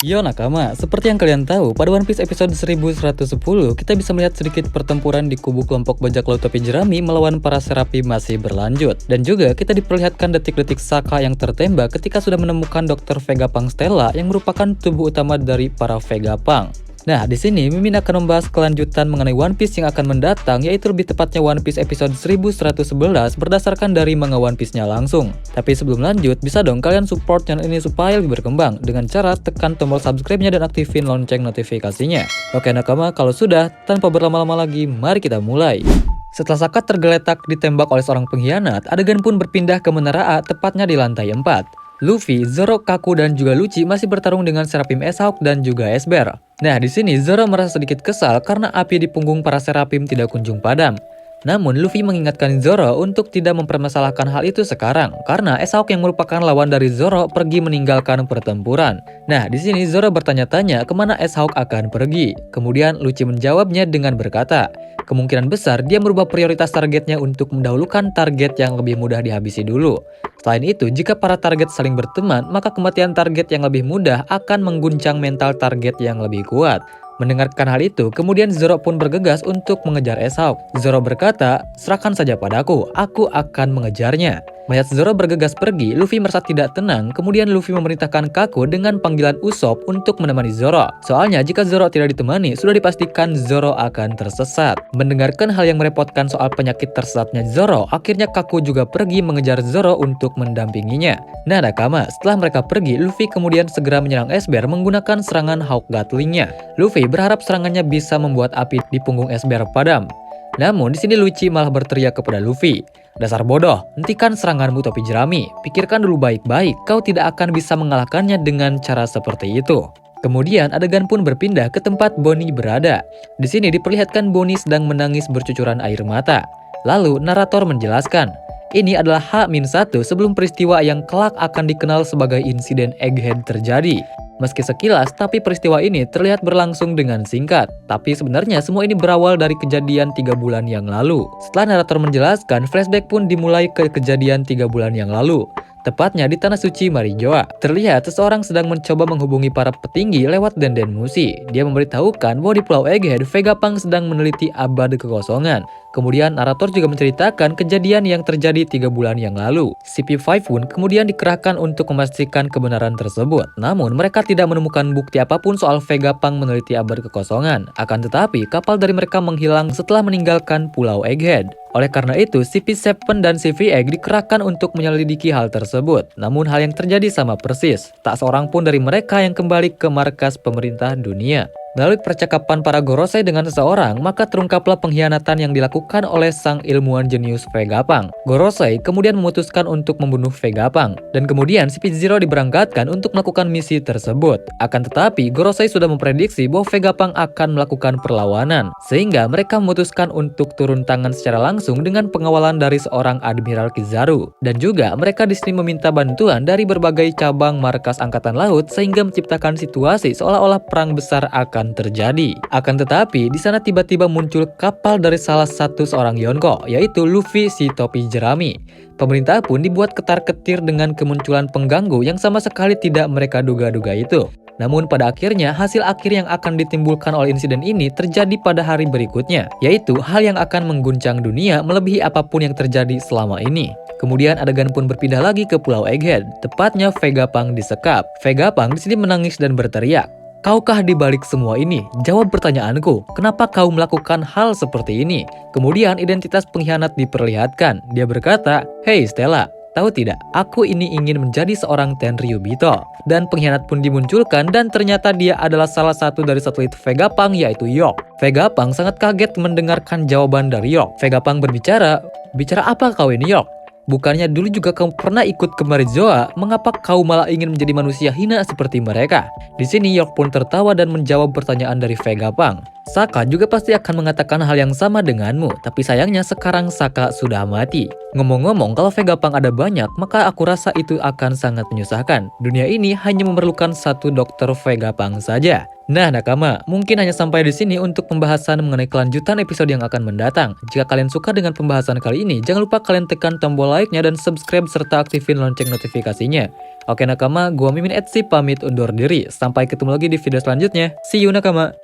Yo nakama, seperti yang kalian tahu, pada One Piece episode 1110, kita bisa melihat sedikit pertempuran di kubu kelompok bajak laut topi jerami melawan para serapi masih berlanjut. Dan juga kita diperlihatkan detik-detik Saka yang tertembak ketika sudah menemukan Dr. Vegapunk Stella yang merupakan tubuh utama dari para Vegapunk. Nah, di sini Mimin akan membahas kelanjutan mengenai One Piece yang akan mendatang, yaitu lebih tepatnya One Piece episode 1111 berdasarkan dari manga One Piece-nya langsung. Tapi sebelum lanjut, bisa dong kalian support channel ini supaya lebih berkembang dengan cara tekan tombol subscribe-nya dan aktifin lonceng notifikasinya. Oke nakama, kalau sudah, tanpa berlama-lama lagi, mari kita mulai. Setelah Saka tergeletak ditembak oleh seorang pengkhianat, adegan pun berpindah ke Menara A, tepatnya di lantai 4. Luffy, Zoro, Kaku, dan juga Lucci masih bertarung dengan Serapim S-Hawk dan juga S-Bear. Nah, di sini Zoro merasa sedikit kesal karena api di punggung para Serapim tidak kunjung padam. Namun, Luffy mengingatkan Zoro untuk tidak mempermasalahkan hal itu sekarang, karena S-Hawk yang merupakan lawan dari Zoro pergi meninggalkan pertempuran. Nah, di sini Zoro bertanya-tanya kemana S-Hawk akan pergi. Kemudian Lucci menjawabnya dengan berkata, kemungkinan besar dia merubah prioritas targetnya untuk mendahulukan target yang lebih mudah dihabisi dulu. Selain itu, jika para target saling berteman, maka kematian target yang lebih mudah akan mengguncang mental target yang lebih kuat. Mendengarkan hal itu, kemudian Zoro pun bergegas untuk mengejar S-Hawk. Zoro berkata, serahkan saja padaku, aku akan mengejarnya. Melihat Zoro bergegas pergi, Luffy merasa tidak tenang. Kemudian Luffy memerintahkan Kaku dengan panggilan Usopp untuk menemani Zoro. Soalnya jika Zoro tidak ditemani, sudah dipastikan Zoro akan tersesat. Mendengarkan hal yang merepotkan soal penyakit tersesatnya Zoro, akhirnya Kaku juga pergi mengejar Zoro untuk mendampinginya. Nah nakama, setelah mereka pergi, Luffy kemudian segera menyerang S-Bear menggunakan serangan Hawk Gatling-nya. Luffy berharap serangannya bisa membuat api di punggung S-Bear padam. Namun di sini Lucci malah berteriak kepada Luffy, dasar bodoh, hentikan seranganmu topi jerami. Pikirkan dulu baik-baik, kau tidak akan bisa mengalahkannya dengan cara seperti itu. Kemudian adegan pun berpindah ke tempat Bonnie berada. Di sini diperlihatkan Bonnie sedang menangis bercucuran air mata. Lalu narator menjelaskan, ini adalah H-1 sebelum peristiwa yang kelak akan dikenal sebagai insiden Egghead terjadi. Meski sekilas, tapi peristiwa ini terlihat berlangsung dengan singkat. Tapi sebenarnya semua ini berawal dari kejadian 3 bulan yang lalu. Setelah narator menjelaskan, flashback pun dimulai ke kejadian 3 bulan yang lalu. Tepatnya di Tanah Suci Marijoa. Terlihat seseorang sedang mencoba menghubungi para petinggi lewat Denden Mushi. Dia memberitahukan bahwa di Pulau Egghead, Vegapunk sedang meneliti abad kekosongan. Kemudian narator juga menceritakan kejadian yang terjadi 3 bulan yang lalu. CP5 pun kemudian dikerahkan untuk memastikan kebenaran tersebut. Namun mereka tidak menemukan bukti apapun soal Vegapunk meneliti abad kekosongan. Akan tetapi kapal dari mereka menghilang setelah meninggalkan Pulau Egghead. Oleh karena itu, CP7 dan CV-Egg dikerahkan untuk menyelidiki hal tersebut. Namun hal yang terjadi sama persis. Tak seorang pun dari mereka yang kembali ke markas pemerintah dunia. Melalui percakapan para Gorosei dengan seseorang, maka terungkaplah pengkhianatan yang dilakukan oleh sang ilmuwan jenius Vegapunk. Gorosei kemudian memutuskan untuk membunuh Vegapunk, dan kemudian CP0 diberangkatkan untuk melakukan misi tersebut. Akan tetapi, Gorosei sudah memprediksi bahwa Vegapunk akan melakukan perlawanan, sehingga mereka memutuskan untuk turun tangan secara langsung dengan pengawalan dari seorang Admiral Kizaru. Dan juga mereka di sini meminta bantuan dari berbagai cabang markas angkatan laut sehingga menciptakan situasi seolah-olah perang besar akan terjadi. Akan tetapi, di sana tiba-tiba muncul kapal dari salah satu seorang Yonko, yaitu Luffy si topi jerami. Pemerintah pun dibuat ketar-ketir dengan kemunculan pengganggu yang sama sekali tidak mereka duga-duga itu. Namun pada akhirnya, hasil akhir yang akan ditimbulkan oleh insiden ini terjadi pada hari berikutnya, yaitu hal yang akan mengguncang dunia melebihi apapun yang terjadi selama ini. Kemudian adegan pun berpindah lagi ke Pulau Egghead, tepatnya Vegapunk disekap. Vegapunk di sini menangis dan berteriak, kaukah di balik semua ini? Jawab pertanyaanku, kenapa kau melakukan hal seperti ini? Kemudian identitas pengkhianat diperlihatkan. Dia berkata, hei Stella, tahu tidak, aku ini ingin menjadi seorang Tenryubito. Dan pengkhianat pun dimunculkan dan ternyata dia adalah salah satu dari satelit Vegapunk yaitu York. Vegapunk sangat kaget mendengarkan jawaban dari York. Vegapunk berbicara, bicara apa kau ini York? Bukannya dulu juga kamu pernah ikut ke Marijoa, mengapa kau malah ingin menjadi manusia hina seperti mereka? Di sini York pun tertawa dan menjawab pertanyaan dari Vegapunk. Saka juga pasti akan mengatakan hal yang sama denganmu, tapi sayangnya sekarang Saka sudah mati. Ngomong-ngomong, kalau Vegapunk ada banyak, maka aku rasa itu akan sangat menyusahkan. Dunia ini hanya memerlukan satu dokter Vegapunk saja. Nah nakama, mungkin hanya sampai di sini untuk pembahasan mengenai kelanjutan episode yang akan mendatang. Jika kalian suka dengan pembahasan kali ini, jangan lupa kalian tekan tombol like-nya dan subscribe serta aktifin lonceng notifikasinya. Oke nakama, gua Mimin Etsy pamit undur diri. Sampai ketemu lagi di video selanjutnya. See you nakama!